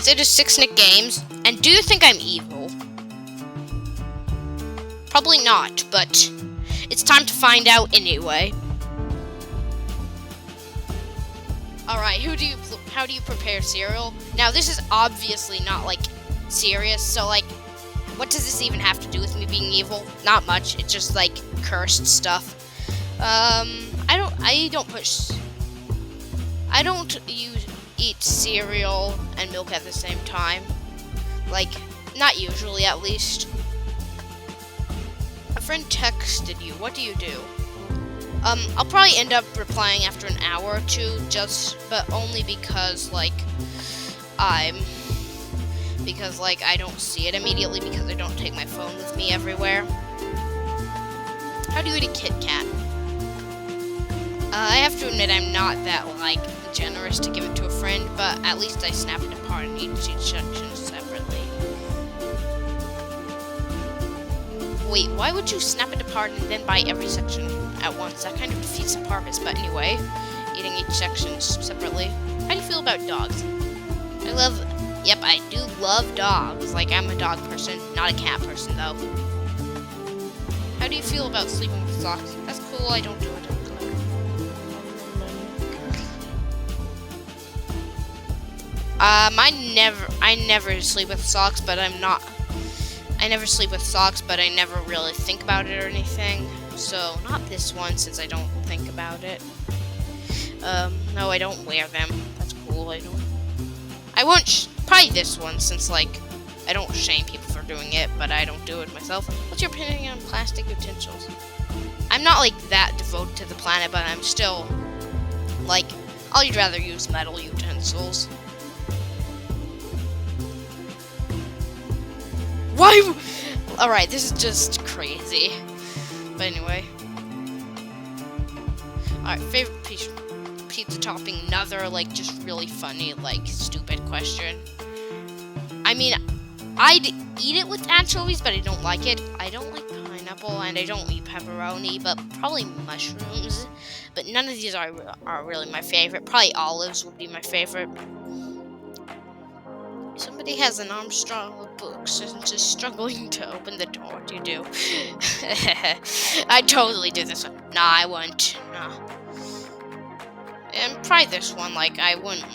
guys, it is Snick Games, and do you think I'm evil? Probably not, but it's time to find out anyway. Alright, how do you prepare cereal? Now, this is obviously not, like, serious, so, like, what does this even have to do with me being evil? Not much, it's just, like, cursed stuff. I don't eat cereal and milk at the same time. Like, not usually, at least. A friend texted you. What do you do? I'll probably end up replying after an hour or two, but only because, like, I don't see it immediately because I don't take my phone with me everywhere. How do you eat a Kit Kat? I have to admit I'm not that, like, generous to give it to a friend, but at least I snap it apart and eat each section separately. Wait, why would you snap it apart and then buy every section at once? That kind of defeats the purpose, but anyway, eating each section separately. How do you feel about dogs? Yep, I do love dogs. Like, I'm a dog person, not a cat person, though. How do you feel about sleeping with socks? That's cool, I don't do it. I never sleep with socks, but I never sleep with socks, but I never really think about it or anything. So, not this one, since I don't think about it. No, I don't wear them. That's cool, I won't, probably this one, since, like, I don't shame people for doing it, but I don't do it myself. What's your opinion on plastic utensils? I'm not, like, that devoted to the planet, but I'm still, like, I'd rather use metal utensils. Why? Alright, this is just crazy. But anyway. Alright, favorite pizza topping. Another, like, just really funny, like, stupid question. I mean, I'd eat it with anchovies, but I don't like it. I don't like pineapple, and I don't eat pepperoni, but probably mushrooms. But none of these are really my favorite. Probably olives would be my favorite. Somebody has an Armstrong with books and just struggling to open the door. What do you do? I'd totally do this one. Nah, I wouldn't. Nah. And probably this one. Like, I wouldn't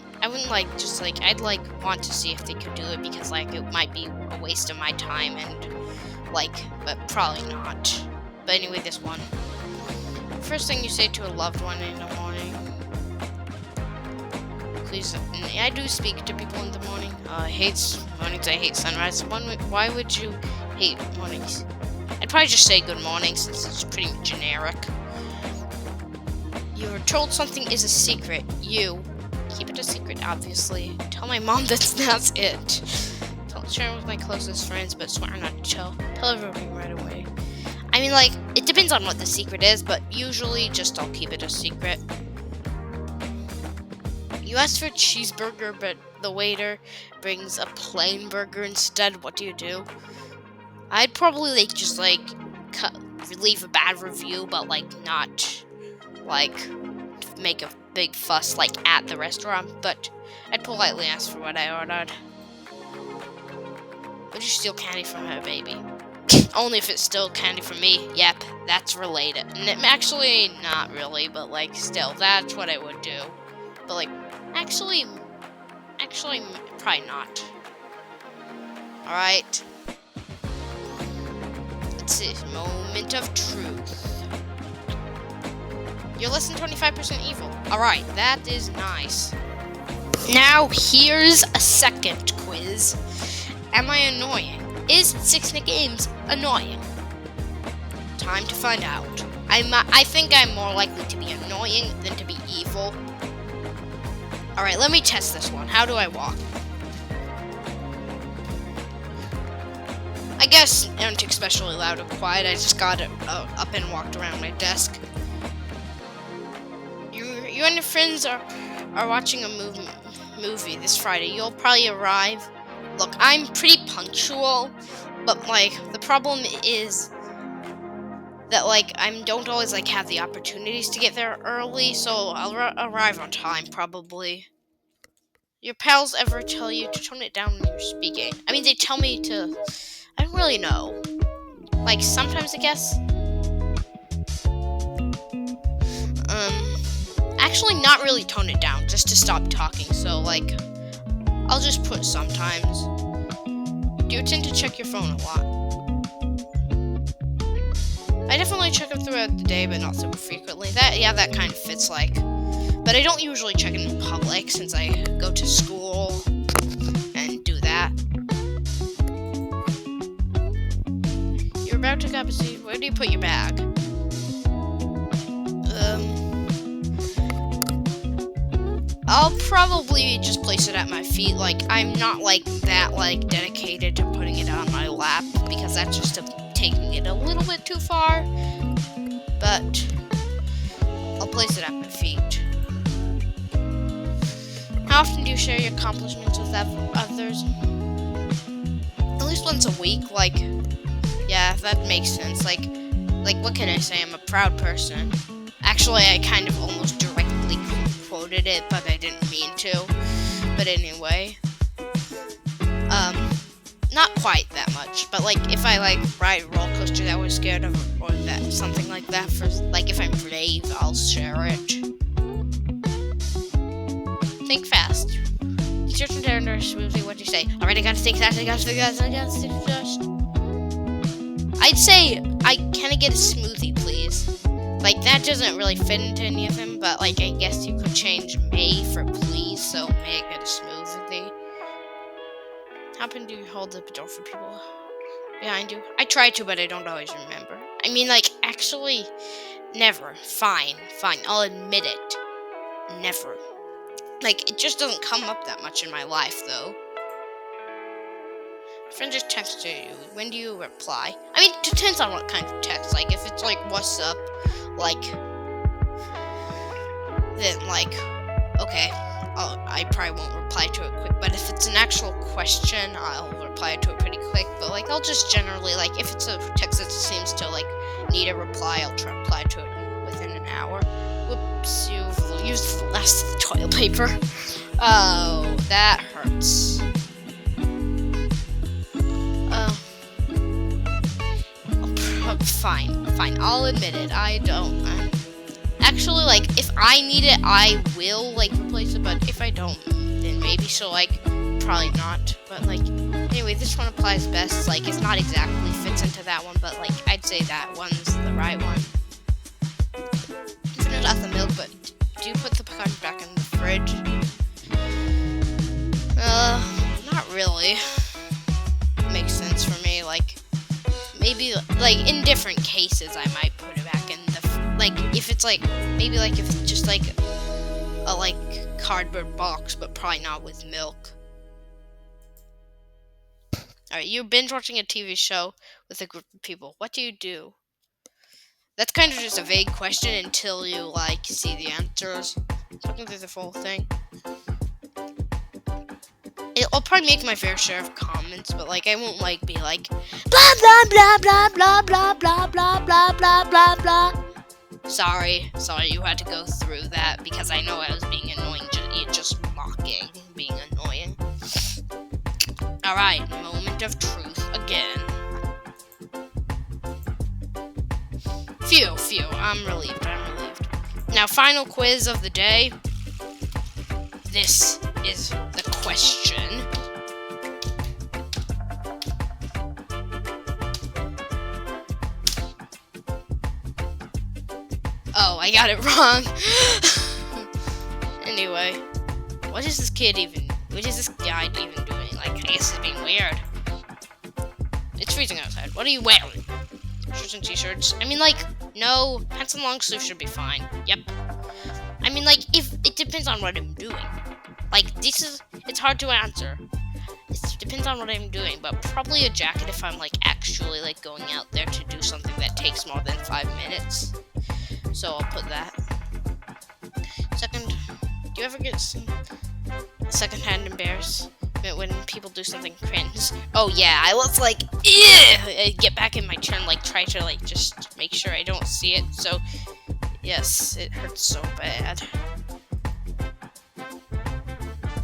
like, just like, I'd like want to see if they could do it because, like, it might be a waste of my time and, like, but probably not. But anyway, this one. First thing you say to a loved one in the morning. Please, I do speak to people in the morning. I hate mornings, I hate sunrise. Why would you hate mornings? I'd probably just say good morning since it's pretty generic. You were told something is a secret. You keep it a secret, obviously. Tell my mom that's it. Don't share it with my closest friends, but swear not to tell everyone right away. I mean, like, it depends on what the secret is, but usually just I'll keep it a secret. You ask for a cheeseburger, but the waiter brings a plain burger instead. What do you do? I'd probably, like, just, like, leave a bad review, but, like, not, like, make a big fuss, like, at the restaurant. But I'd politely ask for what I ordered. Would you steal candy from her baby? Only if it's still candy from me. Yep, that's related. Actually, not really, but, like, still, that's what I would do. But, like, actually, probably not. Alright. Let's see. Moment of truth. You're less than 25% evil. Alright, that is nice. Now, here's a second quiz. Am I annoying? Is Snick Games annoying? Time to find out. I think I'm more likely to be annoying than to be evil. Alright, let me test this one. How do I walk? I guess I don't take especially loud or quiet. I just got up and walked around my desk. You and your friends are watching a movie this Friday. You'll probably arrive. Look, I'm pretty punctual, but, like, the problem is that, like, I don't always, like, have the opportunities to get there early, so I'll arrive on time, probably. Your pals ever tell you to tone it down when you're speaking? I mean, they tell me to. I don't really know. Like, sometimes, I guess. Actually, not really tone it down, just to stop talking. So, like, I'll just put sometimes. Do you tend to check your phone a lot? I definitely check it throughout the day, but not super frequently. That kind of fits, like. But I don't usually check it in public since I go to school and do that. You're about to grab a seat. Where do you put your bag? I'll probably just place it at my feet. Like, I'm not like that, like, dedicated to putting it on my lap because that's just taking it a little bit too far. But I'll place it at my feet. How often do you share your accomplishments with others? At least once a week. Like, yeah, that makes sense. Like, what can I say? I'm a proud person. Actually, I kind of almost directly quoted it, but I didn't mean to. But anyway, not quite that much. But like, if I like ride a roller coaster that I was scared of, or that something like that, for like if I'm brave, I'll share it. Think fast. It's your turn to enter smoothly. What do you say? Alright, I gotta think fast. I gotta think fast. I'd say can I get a smoothie, please? Like, that doesn't really fit into any of them, but, like, I guess you could change may for please, so may I get a smoothie? How often do you hold the door for people behind you? I try to, but I don't always remember. I mean, like, actually, never. Fine, I'll admit it. Never. Like, it just doesn't come up that much in my life, though. Friend just texted you. When do you reply? I mean, it depends on what kind of text. Like, if it's like, what's up? Like, then, like, okay, I probably won't reply to it quick, but if it's an actual question, I'll reply to it pretty quick, but, like, I'll just generally, like, if it's a text that seems to, like, need a reply, I'll try to reply to it within an hour. Whoops, you've used the last of the toilet paper. Oh, that hurts. Fine, I'll admit it, I don't. Actually, like, if I need it, I will, like, replace it, but if I don't, then maybe, so, like, probably not, but, like, anyway, this one applies best, like, it's not exactly fits into that one, but, like, I'd say that one's the right one. Finish off the milk, but do you put the pecan back in the fridge? Not really. Makes sense for me, like, maybe, like, in different cases, I might put it back in the, like, if it's, like, maybe, like, if it's just, like, a, like, cardboard box, but probably not with milk. Alright, you're binge watching a TV show with a group of people. What do you do? That's kind of just a vague question until you, like, see the answers. Looking through the full thing. I'll probably make my fair share of comments, but, like, I won't, like, be like, blah, blah, blah, blah, blah, blah, blah, blah, blah, blah, blah, blah. Sorry, you had to go through that, because I know I was being annoying, just mocking, being annoying. Alright, moment of truth again. Phew, I'm relieved. Now, final quiz of the day. This is the question. Oh, I got it wrong. Anyway, what is this guy even doing? Like, I guess he's being weird. It's freezing outside. What are you wearing? Shirts and t-shirts. I mean, like, no, pants and long sleeves should be fine. Yep. I mean, like, if it depends on what I'm doing. Like, it's hard to answer. It depends on what I'm doing, but probably a jacket if I'm, like, actually, like, going out there to do something that takes more than 5 minutes. So I'll put that. Second, do you ever get some secondhand embarrassment when people do something cringe? Oh yeah, I was like, I get back in my chair and, like, try to, like, just make sure I don't see it. So, yes, it hurts so bad.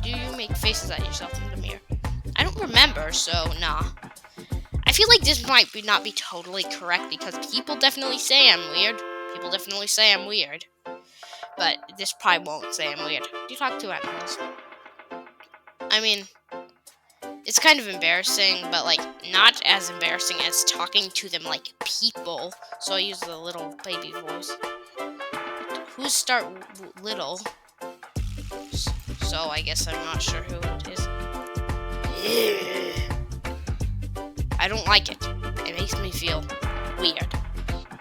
Do you make faces at yourself in the mirror? I don't remember, so nah. I feel like this might not be totally correct because people definitely say I'm weird. People definitely say I'm weird. But this probably won't say I'm weird. Do you talk to animals? I mean, it's kind of embarrassing, but like not as embarrassing as talking to them like people. So I use the little baby voice. Who's start little? So I guess I'm not sure who it is. I don't like it. It makes me feel weird.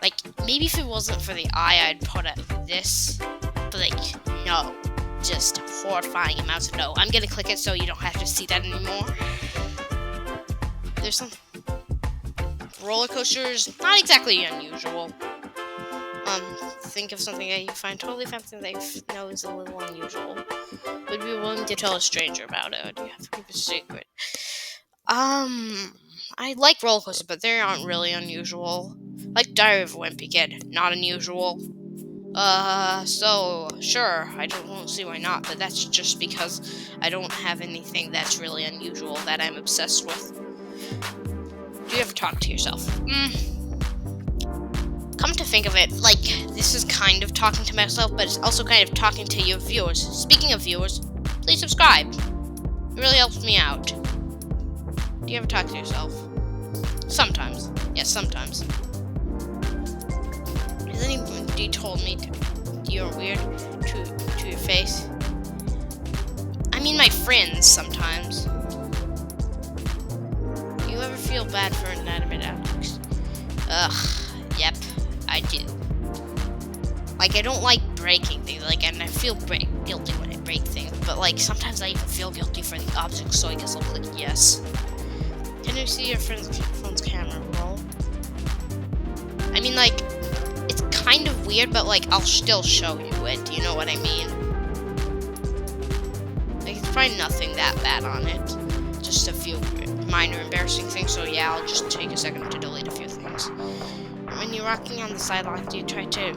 Like, maybe if it wasn't for the eye, I'd put it this. But like, no. Just horrifying amounts of no. I'm gonna click it so you don't have to see that anymore. There's some roller coasters, not exactly unusual. Think of something that you find totally fancy that you know is a little unusual. Would you be willing to tell a stranger about it, or do you have to keep it a secret? I like roller coasters, but they aren't really unusual. Like Diary of a Wimpy Kid, not unusual. So sure, won't see why not, but that's just because I don't have anything that's really unusual that I'm obsessed with. Do you ever talk to yourself? Come to think of it, like, this is kind of talking to myself, but it's also kind of talking to your viewers. Speaking of viewers, please subscribe. It really helps me out. Do you ever talk to yourself? Sometimes. Yes, sometimes. Has anybody told me you're weird to your face? I mean, my friends sometimes. Do you ever feel bad for inanimate objects? Yep, I do. Like, I don't like breaking things, like, and I feel guilty when I break things, but, like, sometimes I even feel guilty for the object, so I guess I'll click yes. Can you see your phone's camera roll? I mean, like, it's kind of weird, but, like, I'll still show you it, do you know what I mean? Like, it's probably nothing that bad on it, just a few minor embarrassing things, so yeah, I'll just take a second to delete a few things. When you're rocking on the sidewalk, do you try to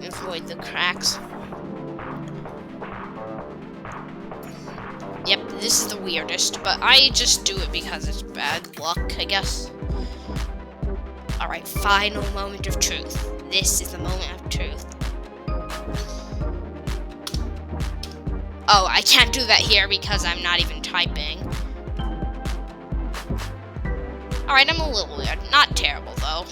avoid the cracks? Yep, this is the weirdest, but I just do it because it's bad luck, I guess. Alright, final moment of truth. This is the moment of truth. Oh, I can't do that here because I'm not even typing. Alright, I'm a little weird. Not terrible, though.